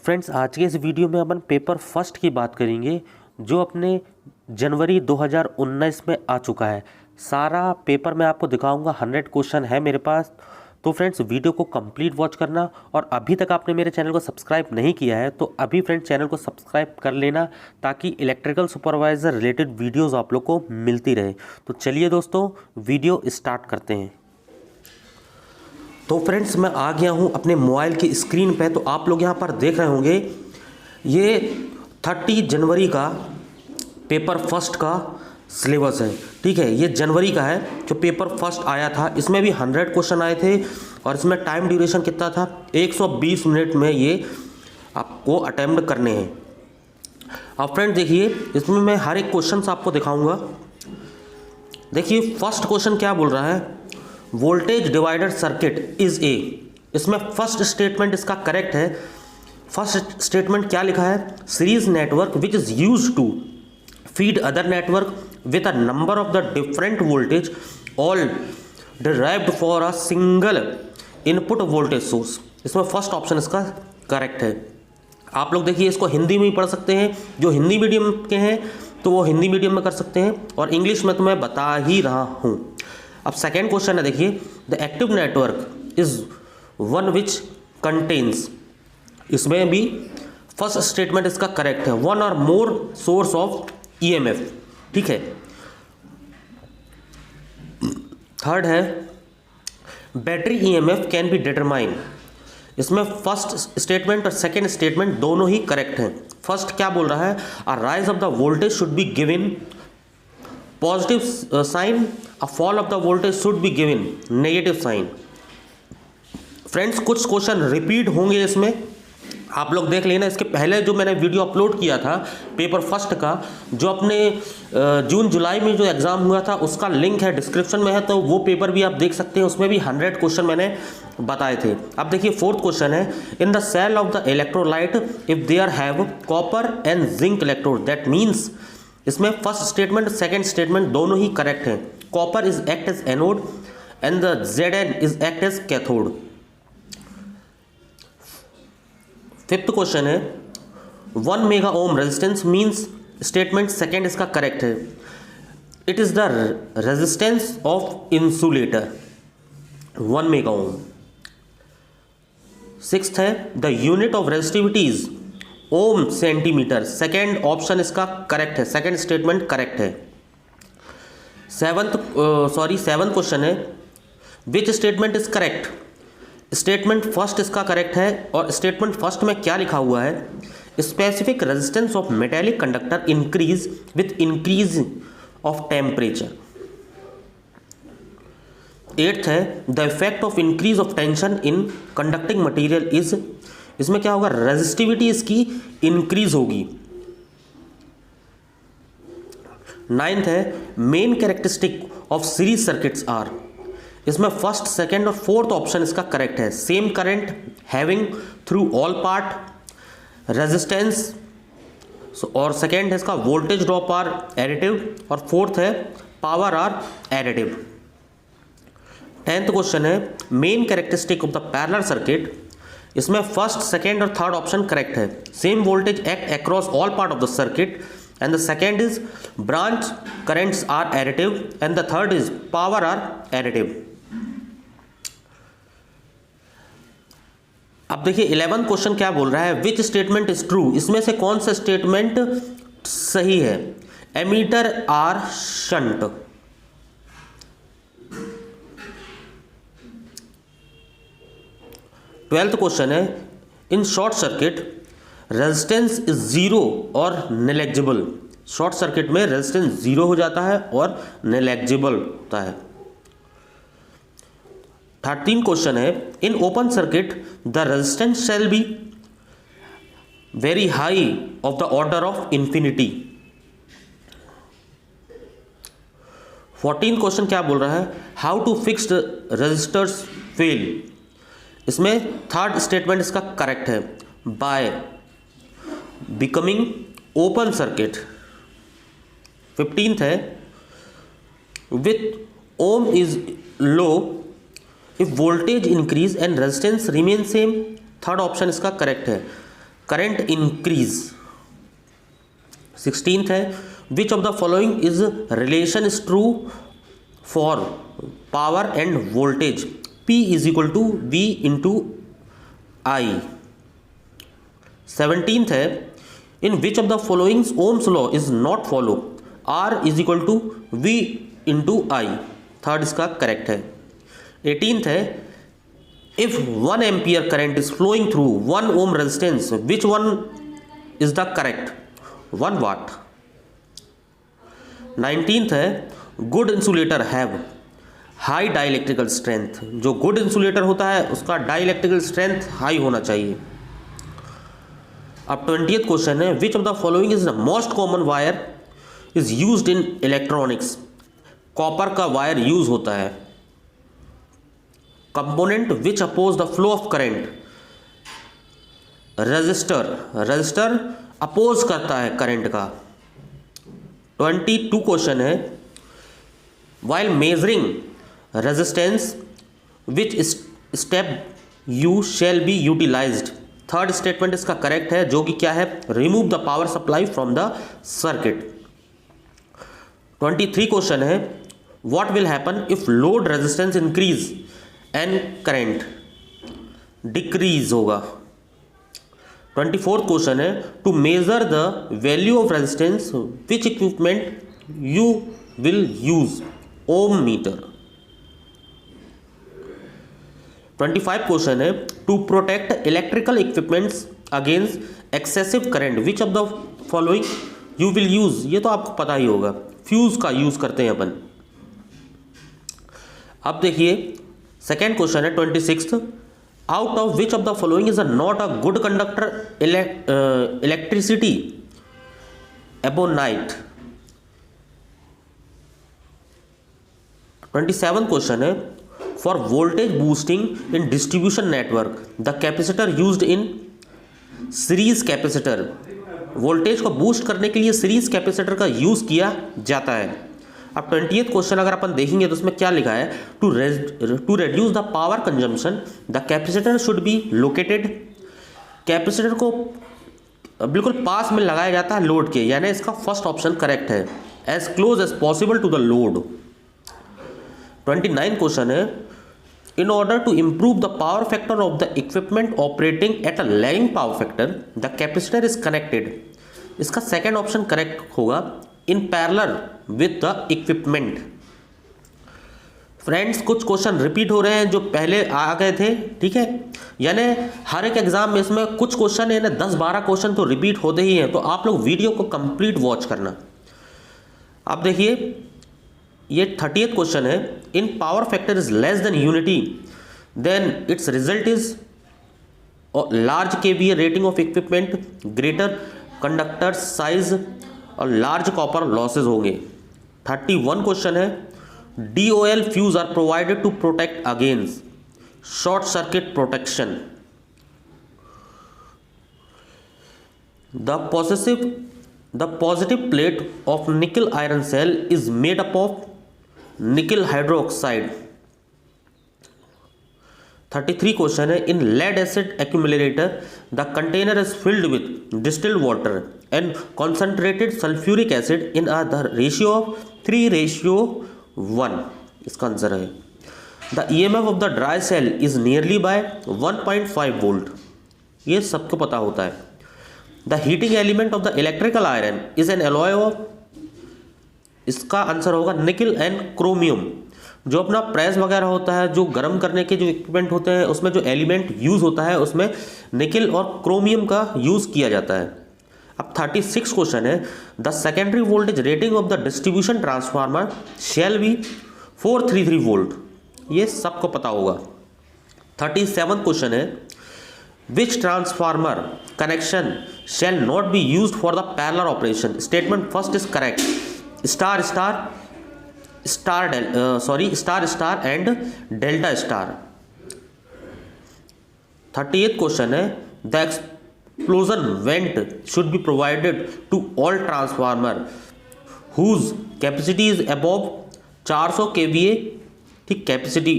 Friends, आज के इस वीडियो में अपन पेपर फर्स्ट की बात करेंगे जो अपने जनवरी 2019 में आ चुका है। सारा पेपर मैं आपको दिखाऊंगा, 100 क्वेश्चन है मेरे पास। तो फ्रेंड्स, वीडियो को कंप्लीट वॉच करना, और अभी तक आपने मेरे चैनल को सब्सक्राइब नहीं किया है तो अभी फ्रेंड्स चैनल को सब्सक्राइब कर लेना, ताकि इलेक्ट्रिकल सुपरवाइज़र रिलेटेड वीडियोज़ आप लोग को मिलती रहे। तो चलिए दोस्तों, वीडियो स्टार्ट करते हैं। तो फ्रेंड्स, मैं आ गया हूं अपने मोबाइल की स्क्रीन पे। तो आप लोग यहां पर देख रहे होंगे ये 30 जनवरी का पेपर फर्स्ट का सिलेबस है। ठीक है, ये जनवरी का है जो पेपर फर्स्ट आया था। इसमें भी 100 क्वेश्चन आए थे और इसमें टाइम ड्यूरेशन कितना था, 120 मिनट में ये आपको अटेम्प्ट करने हैं। अब फ्रेंड देखिए, इसमें मैं हर एक क्वेश्चन आपको दिखाऊंगा। देखिए फर्स्ट क्वेश्चन क्या बोल रहा है, voltage divider circuit is a. इसमें फर्स्ट स्टेटमेंट इसका करेक्ट है। फर्स्ट स्टेटमेंट क्या लिखा है, series network which is used to feed other network with a number of the different voltage all derived for a single input voltage source. इसमें first option इसका correct है। आप लोग देखिए, इसको हिंदी में ही पढ़ सकते हैं। जो हिंदी मीडियम के हैं तो वो हिंदी मीडियम में कर सकते हैं, और इंग्लिश में तो मैं बता ही रहा हूँ। अब सेकेंड क्वेश्चन है, देखिए the active network is one which contains. इसमें भी फर्स्ट स्टेटमेंट इसका करेक्ट है, वन और मोर सोर्स ऑफ ईएमएफ। ठीक है। थर्ड है battery EMF can be determine. इसमें फर्स्ट स्टेटमेंट और सेकेंड स्टेटमेंट दोनों ही करेक्ट हैं। फर्स्ट क्या बोल रहा है, a rise of the voltage should be given positive sign, a fall of the voltage should be given negative sign. Friends, कुछ क्वेश्चन रिपीट होंगे इसमें, आप लोग देख लेना। इसके पहले जो मैंने वीडियो अपलोड किया था पेपर फर्स्ट का, जो अपने जून जुलाई में जो एग्ज़ाम हुआ था, उसका लिंक है डिस्क्रिप्शन में है, तो वो पेपर भी आप देख सकते हैं। उसमें भी 100 क्वेश्चन मैंने बताए थे। अब देखिए फोर्थ क्वेश्चन है, in the cell of the electrolyte if there have copper and zinc electrode that means. इसमें फर्स्ट स्टेटमेंट सेकेंड स्टेटमेंट दोनों ही करेक्ट हैं। Copper is act as anode and the Zn is act as cathode. Fifth question है, 1 mega ohm resistance means. Statement second इसका correct है, it is the resistance of insulator 1 mega ohm. Sixth है, the unit of resistivity is Om centimetre. Second option इसका correct है, second statement correct है। Seventh question है, which statement is correct. Statement first इसका correct है, और statement first में क्या लिखा हुआ है, specific resistance of metallic conductor increase with increase of temperature. Eighth है, the effect of increase of tension in conducting material is. इसमें क्या होगा, रेजिस्टिविटी इसकी इंक्रीज होगी। नाइन्थ है, main characteristic of series circuits are. इसमें फर्स्ट सेकेंड और fourth option इसका करेक्ट है, same current having through all part, resistance, और सेकेंड है इसका वोल्टेज ड्रॉप आर एडिटिव, और फोर्थ है power are additive. 10th question है, main characteristic of the parallel circuit. इसमें फर्स्ट सेकेंड और थर्ड ऑप्शन करेक्ट है, same voltage act across all part of the circuit, and the second is branch currents are additive, and the third is power are additive. अब देखिए 11th question क्या बोल रहा है, which statement is true. इसमें से कौन सा स्टेटमेंट सही है, ammeter are shunt. Twelfth question है, in short circuit resistance is zero और नेग्लिजिबल। शॉर्ट सर्किट में रेजिस्टेंस जीरो हो जाता है और नेग्लिजिबल होता है। 13 क्वेश्चन है, in open circuit the resistance shall be very high of the order of infinity. 14 question क्या बोल रहा है, how to fix resistors fail. इसमें थर्ड स्टेटमेंट इसका करेक्ट है, by becoming open circuit. 15th है, with ohm is low if voltage increase and resistance remain same. Third option इसका correct है, करंट इंक्रीज। 16th है which of the following is relation is true for power and voltage, P is equal to V into I। 17th है in which of the followings ohm's law is not follow, R is equal to V into I, third इसका correct है। 18th है if 1 ampere current is flowing through 1 ohm resistance which one is the correct, 1 watt. 19th है good insulator have high dielectrical strength, जो good insulator होता है उसका डाइलेक्ट्रिकल strength high होना चाहिए। अब 20th क्वेश्चन है which of the following is the most common wire is used in electronics, copper का वायर यूज होता है। Component which oppose the flow of current, resistor, resistor oppose करता है करंट का। 22 क्वेश्चन है while measuring resistance which step you shall be utilized, third statement इसका correct है, जो कि क्या है, remove the power supply from the circuit. 23 question है what will happen if load resistance increase and current decrease होगा। 24th question है to measure the value of resistance which equipment you will use, ohm meter. 25 question है to protect electrical equipments against excessive current which of the following you will use, ये तो आपको पता ही होगा, fuse का use करते हैं अपन। अब देखिए सेकेंड क्वेश्चन है 26th out of which of the following is not a good conductor electricity upon night. 27th question है for voltage boosting in distribution network the capacitor used in series capacitor, voltage को boost करने के लिए series capacitor का use किया जाता है। अब 20th क्वेश्चन अगर अपन देखेंगे तो उसमें क्या लिखा है to reduce the power consumption the capacitor should be located, capacitor को बिल्कुल पास में लगाया जाता है लोड के, यानी इसका फर्स्ट ऑप्शन करेक्ट है, as close as possible to the load. 29 question है in order to improve the power factor of the equipment operating at a lagging power factor the capacitor is connected, इसका second option correct होगा, in parallel with the equipment. Friends कुछ question repeat हो रहे हैं जो पहले आ गए थे, ठीक है, यानी हर एक एग्जाम में इसमें कुछ क्वेश्चन है ना 10-12 क्वेश्चन तो रिपीट होते ही हैं, तो आप लोग वीडियो को कंप्लीट वॉच करना। अब देखिए ये 30th क्वेश्चन है in power factor is less than unity then its result is large KVA rating of equipment, greater conductor size और लार्ज कॉपर लॉसेज होंगे। 31 क्वेश्चन है DOL fuse are provided to protect against short circuit protection. The positive plate of nickel iron cell is made up of nickel hydroxide. 33 question है in lead acid accumulator the container is filled with distilled water and concentrated sulphuric acid in the ratio of 3:1, इसका answer है। The EMF of the dry cell is nearly by 1.5 volt, ये सबको पता होता है। The heating element of the electrical iron is an alloy of, इसका answer होगा nickel and chromium. जो अपना प्रेस वगैरह होता है, जो गर्म करने के जो इक्विपमेंट होते हैं उसमें जो एलिमेंट यूज होता है उसमें निकल और क्रोमियम का यूज किया जाता है। अब 36 क्वेश्चन है the secondary voltage rating of the distribution transformer shall be 433 volt, ये सबको पता होगा। 37 क्वेश्चन है which transformer connection shall not be used for the parallel operation, statement first is correct, star star and delta star. 38th question है the explosion vent should be provided to all transformer whose capacity is above 400 kVA, ठीक capacity.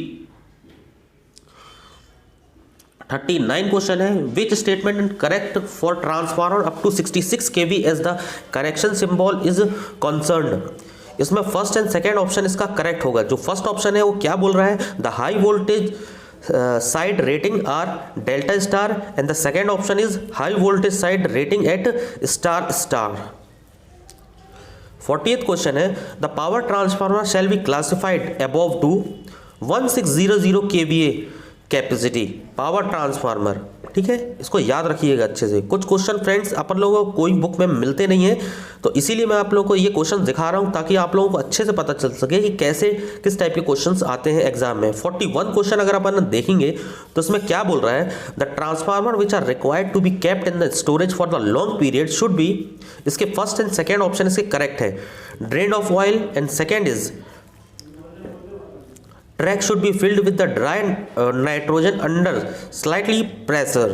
39 question है, which statement correct for transformer up to 66 kV as the correction symbol is concerned. इसमें first and second option इसका correct होगा। जो first option है वो क्या बोल रहा है, the high voltage side rating are delta star and the second option is high voltage side rating at star star. 40th question है, the power transformer shall be classified above to 1600 kVA capacity power transformer. ठीक है, इसको याद रखिएगा अच्छे से। कुछ question friends अपन लोगों को कोई बुक में मिलते नहीं है, तो इसीलिए मैं आप लोगों को ये क्वेश्चन दिखा रहा हूँ ताकि आप लोगों को अच्छे से पता चल सके कि कैसे किस टाइप के क्वेश्चंस आते हैं एग्जाम में। 41 क्वेश्चन अगर अपन देखेंगे तो इसमें क्या बोल रहा है, the transformer which are required to be kept in the storage for the long period should be, इसके फर्स्ट एंड सेकेंड ऑप्शन इसके करेक्ट है, drain off oil and second is track should be filled with the dry nitrogen under slightly pressure।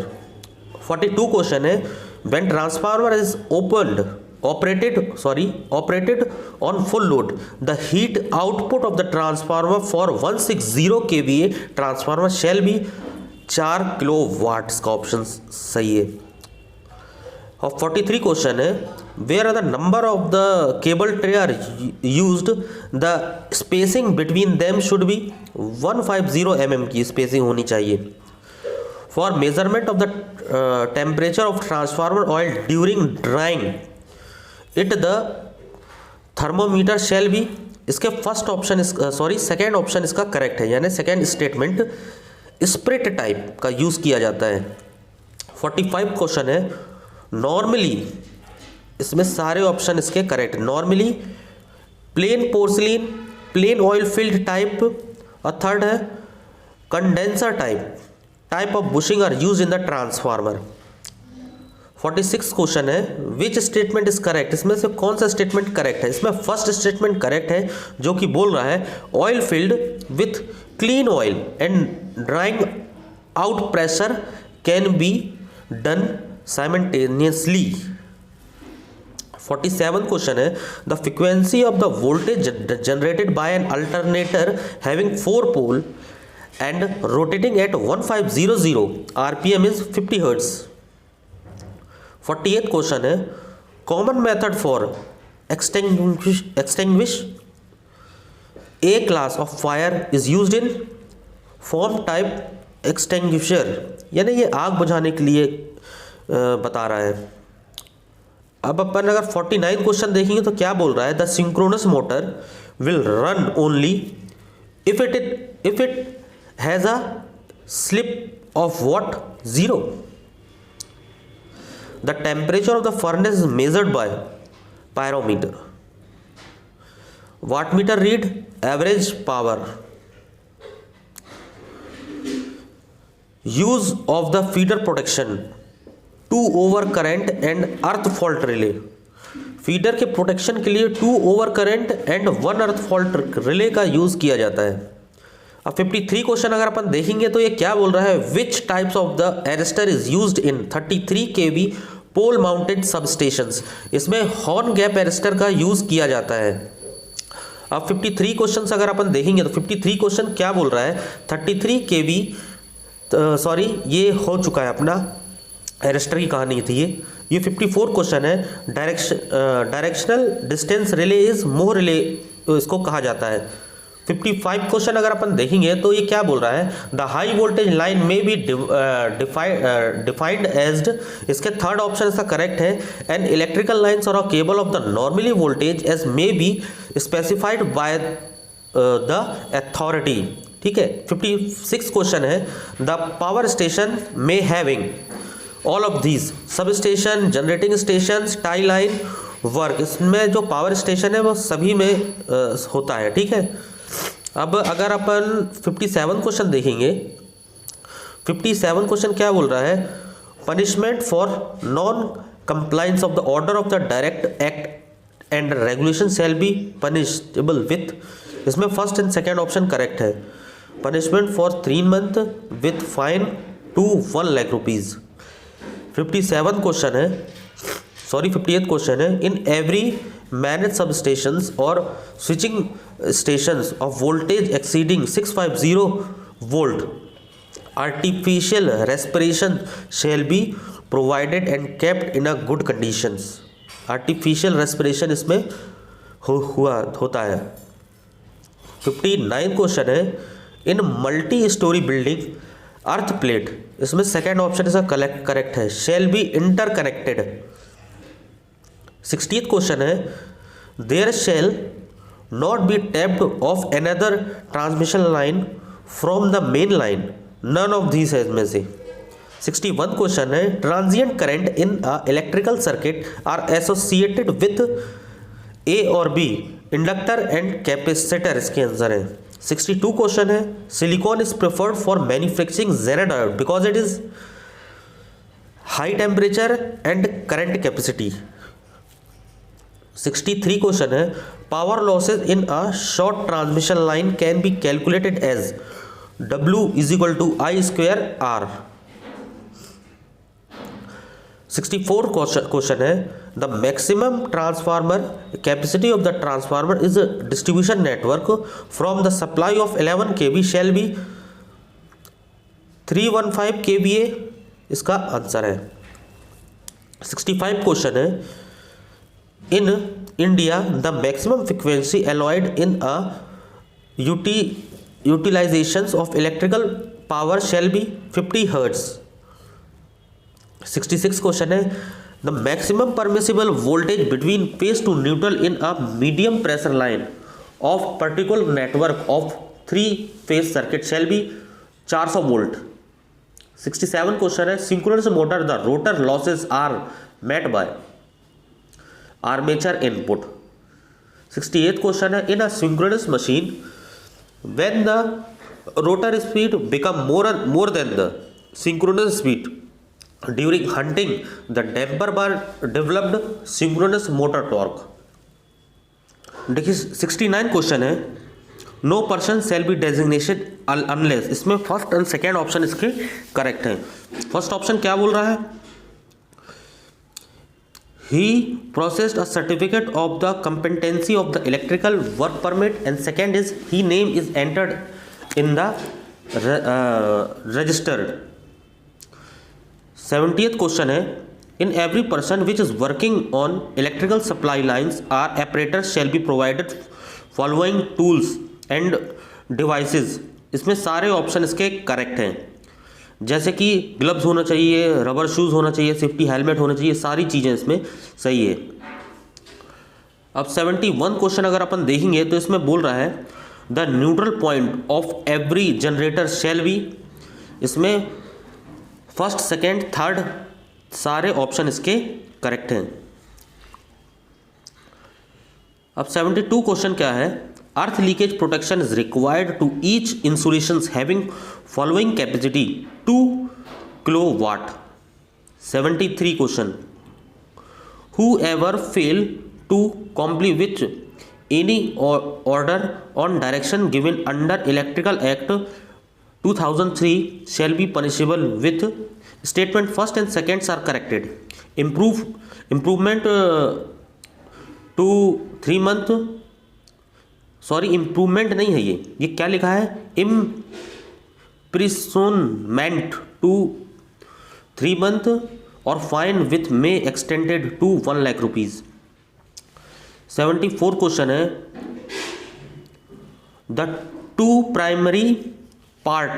42 question है, when transformer is operated on full load, the heat output of the transformer for 160 kVA transformer shall be 4 kilowatt. इसका option सही है। और 43 question है, where are the number of the cable tray are used, the spacing between them should be 150 mm की spacing होनी चाहिए। For measurement of the temperature of transformer oil during drying it the thermometer shall be, इसके first option second option इसका correct है, यानी second statement spirit type का use किया जाता है। 45 क्वेश्चन है, नॉर्मली, इसमें सारे ऑप्शन इसके correct, normally plain porcelain plain oil filled type, और थर्ड है condenser type of bushing are use in the transformer. 46 question है, विच स्टेटमेंट इज करेक्ट, इसमें से कौन सा स्टेटमेंट करेक्ट है। इसमें फर्स्ट स्टेटमेंट करेक्ट है जो कि बोल रहा है oil filled with clean oil and drawing out pressure can be done simultaneously. 47 question है, the frequency of the voltage generated by an alternator having 4 pole and rotating at 1500 RPM is 50 hertz. 48 question है, common method for extinguish a class of fire is used in form type extinguisher, यानी ये आग बुझाने के लिए बता रहा है। अब अपन अगर 49 क्वेश्चन देखेंगे तो क्या बोल रहा है, the synchronous motor will run only if it has a slip of what 0। The temperature of the furnace is measured by pyrometer. Wattmeter read average power. Use of the feeder protection 2 over current and earth fault relay. Feeder के protection के लिए 2 over current and 1 earth fault relay का use किया जाता है। अब 53 question अगर अपन देखेंगे तो ये क्या बोल रहा है, which types of the arrester is used in 33 kV pole mounted substations. इसमें हॉर्न गैप एरेस्टर का यूज किया जाता है। अब 53 क्वेश्चन अगर अपन देखेंगे तो 53 क्वेश्चन क्या बोल रहा है, 33 kV ये हो चुका है अपना एरेस्टर की कहानी थी ये 54 क्वेश्चन है, directional distance relay is more relay इसको कहा जाता है। 55 क्वेश्चन अगर अपन देखेंगे तो ये क्या बोल रहा है, द हाई वोल्टेज लाइन में बी डिफाइंड एज, इसके थर्ड ऑप्शन इसका करेक्ट है, एंड इलेक्ट्रिकल लाइन्स और cable of the normally voltage as may be specified by the authority. ठीक है। 56 क्वेश्चन है, द पावर स्टेशन में having all of these sub station, generating station, tie line work. इसमें जो power station है वो सभी में होता है। ठीक है। अब अगर अपन 57 क्वेश्चन देखेंगे, 57 क्वेश्चन क्या बोल रहा है, punishment for non compliance of the order of the direct act and regulation shall be punishable with, इसमें first and second option correct है, punishment for 3 months with fine to 1 lakh rupees. 57 question है, 58 question है, in every manage sub stations और switching stations of voltage exceeding 650 volt artificial respiration shall be provided and kept in a good conditions. Artificial respiration इसमें होता है। 59 question है, in multi storey building earth plate, इसमें second option इसका correct है, shall be interconnected. 60th question है, there shall not be tapped off another transmission line from the main line, none of these है इसमें से। 61 question है, transient current in a electrical circuit are associated with A और B, inductor and capacitor इसके answer है। 62 question है, silicon is preferred for manufacturing zener diode because it is high temperature and current capacity. 63 question है, power losses in a short transmission line can be calculated as W is equal to I square R. 64 question है, the maximum transformer capacity of the transformer is distribution network from the supply of 11 kV shall be 315 kVA, इसका answer है। 65 question है, in India the maximum frequency allowed in a utilisations of electrical power shall be 50 hertz. 66 question है, the maximum permissible voltage between phase to neutral in a medium pressure line of particular network of 3 phase circuit shall be 400 volt. 67 question है, synchronous motor the rotor losses are met by armature input. 68 question है, in a synchronous machine when the rotor speed become more than the synchronous speed during hunting, the damper bar developed synchronous motor torque। देखिए 69 question है, no person shall be designated unless, इसमें first and second option इसके correct है। First option क्या बोल रहा है, he processed a certificate of the competency of the electrical work permit, and second is he name is entered in the registered। 70th question है, in every person which is working on electrical supply lines or apparatus shall be provided following tools and devices, इसमें सारे option इसके correct हैं, जैसे कि gloves होना चाहिए, rubber shoes होना चाहिए, सेफ्टी हेलमेट होना चाहिए, सारी चीज़ें इसमें सही है। अब 71 क्वेश्चन अगर अपन देखेंगे तो इसमें बोल रहा है the neutral point of every generator shall be, इसमें फर्स्ट सेकेंड थर्ड सारे ऑप्शन इसके करेक्ट हैं। अब 72 क्वेश्चन क्या है, earth leakage protection is required to each insulation having following capacity 2 kilowatt. 73 question, who ever fail to comply which any order on direction given under electrical act 2003 shall be punishable with, statement first and seconds are corrected. Improvement to 3 month, sorry improvement नहीं है, ये क्या लिखा है, imprisonment to 3 month और fine with may extended to 1 lakh rupees. 74 question है, the 2 primary part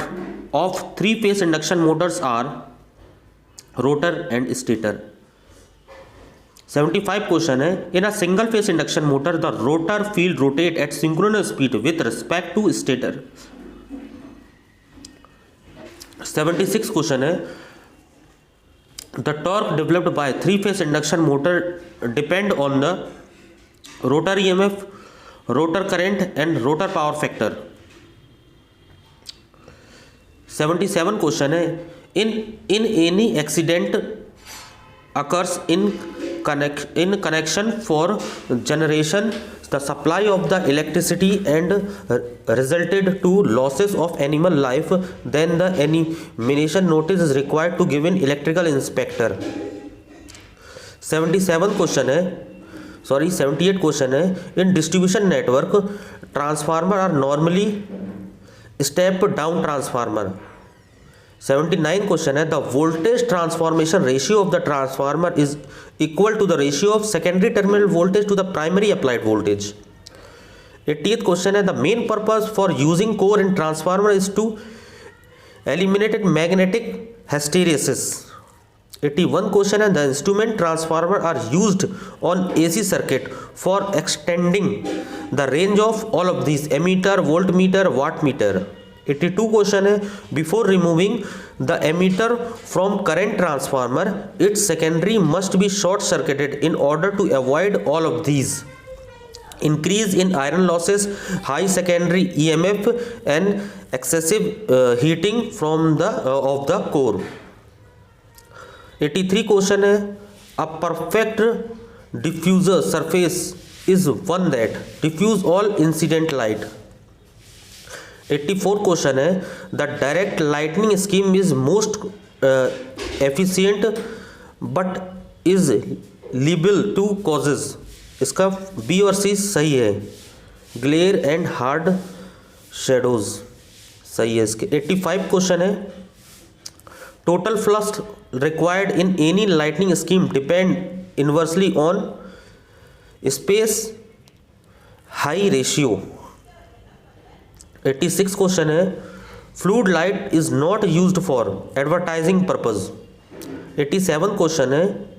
of 3 phase induction motors are rotor and stator. 75 question है, in a single phase induction motor the rotor field rotate at synchronous speed with respect to stator. 76 question है, the torque developed by 3 phase induction motor depend on the rotor EMF, rotor current and rotor power factor. 77 question है, in any accident occurs in connection for generation the supply of the electricity and resulted to losses of animal life, then the animation notice is required to given electrical inspector। 77 question है, sorry 78 question है, in distribution network transformer are normally step down transformer, 79 question है the voltage transformation ratio of the transformer is equal to the ratio of secondary terminal voltage to the primary applied voltage. 80th question है the main purpose for using core in transformer is to eliminated magnetic hysteresis. 81 question है the instrument transformer are used on AC circuit for extending the range of all of this ammeter, volt meter, watt meter. 82 question है before removing the ammeter from current transformer its secondary must be short circuited in order to avoid all of these increase in iron losses, high secondary EMF and excessive heating from the of the core। 83 question है a perfect diffuser surface is one that diffuse all incident light। 84 question है the direct lightning scheme is most efficient but is liable to causes। इसका B और सी सही है, glare and hard shadows सही है इसके। 85 question है total flux required in any lightning scheme depend inversely on space high ratio. 86 question है fluid light is not used for advertising purpose. 87 question है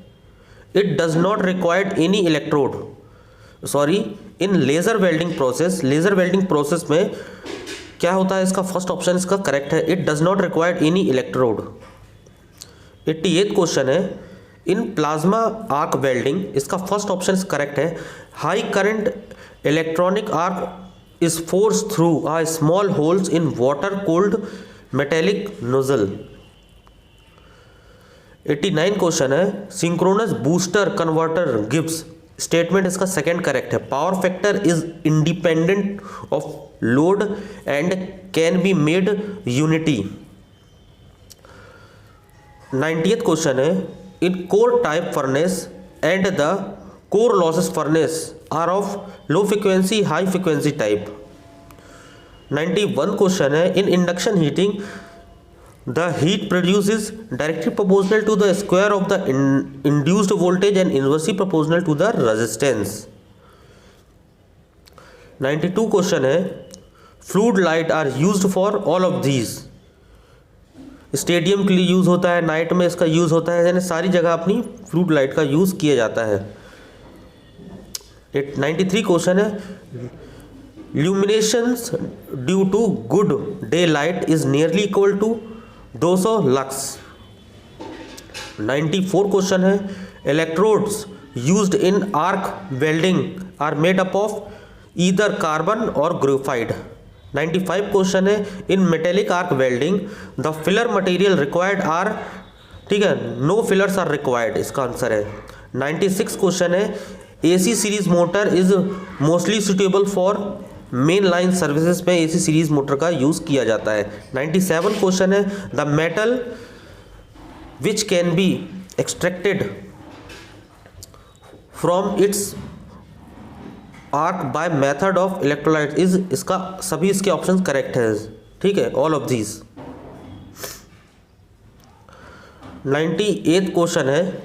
it does not required any electrode in laser welding process. Laser welding process में क्या होता है, इसका first option इसका correct है, it does not required any electrode. 88 question है in plasma arc welding, इसका फर्स्ट ऑप्शन करेक्ट है, high current electronic arc is force through a small holes in water cold metallic nozzle. 89 question है synchronous booster converter gives, statement इसका second correct है, power factor is independent of load and can be made unity. 90th question है in core type furnace and the core losses furnace are of low frequency high frequency type. 91 question है in induction heating the heat produced is directly proportional to the square of the induced voltage and inversely proportional to the resistance। 92 question है fluid light are used for all of these, stadium के लिए use होता है, night में इसका use होता है, यानी सारी जगह अपनी फ्लूइड लाइट का यूज किया जाता है। 93 क्वेश्चन है luminations due to good day light is nearly equal to 200 lux. 94 question है electrodes used in arc welding are made up of either carbon or graphite. 95 question है in metallic arc welding the filler material required are, ठीक है, no fillers are required, इसका answer है। 96 question है AC series motor is mostly suitable for main line services में AC series motor का use किया जाता है। 97 क्वेश्चन है the metal which can be extracted from its arc by method of electrolyte is, इसका सभी इसके ऑप्शन करेक्ट है, ठीक है, ऑल ऑफ दीज। 98 क्वेश्चन है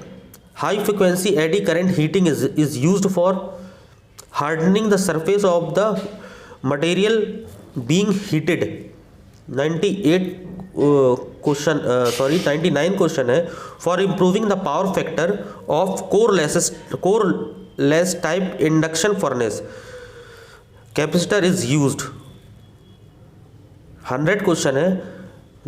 high frequency eddy current heating is used for hardening the surface of the material being heated. 99 question है for improving the power factor of coreless type induction furnace capacitor is used. 100 question है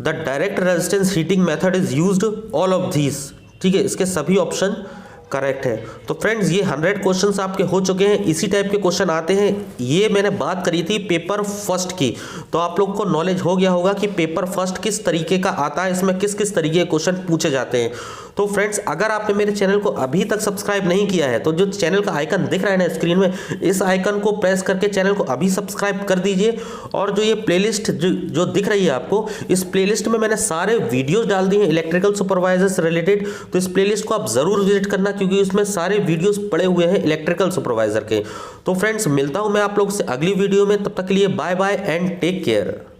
the direct resistance heating method is used, all of these, ठीक है, इसके सभी option correct है। तो friends ये 100 questions आपके हो चुके हैं। इसी टाइप के क्वेश्चन आते हैं, ये मैंने बात करी थी पेपर फर्स्ट की, तो आप लोग को नॉलेज हो गया होगा कि पेपर फर्स्ट किस तरीके का आता है, इसमें किस किस तरीके के क्वेश्चन पूछे जाते हैं। तो फ्रेंड्स अगर आपने मेरे चैनल को अभी तक सब्सक्राइब नहीं किया है तो जो चैनल का आइकन दिख रहा है ना स्क्रीन में, इस आइकन को प्रेस करके चैनल को अभी सब्सक्राइब कर दीजिए। और जो ये प्लेलिस्ट जो दिख रही है आपको, इस प्लेलिस्ट में मैंने सारे वीडियोस डाल दिए हैं इलेक्ट्रिकल सुपरवाइजर से रिलेटेड, तो इस प्लेलिस्ट को आप जरूर विजिट करना क्योंकि इसमें सारे वीडियोस पड़े हुए हैं इलेक्ट्रिकल सुपरवाइजर के। तो फ्रेंड्स मिलता हूं मैं आप लोग से अगली वीडियो में, तब तक के लिए bye bye and take care.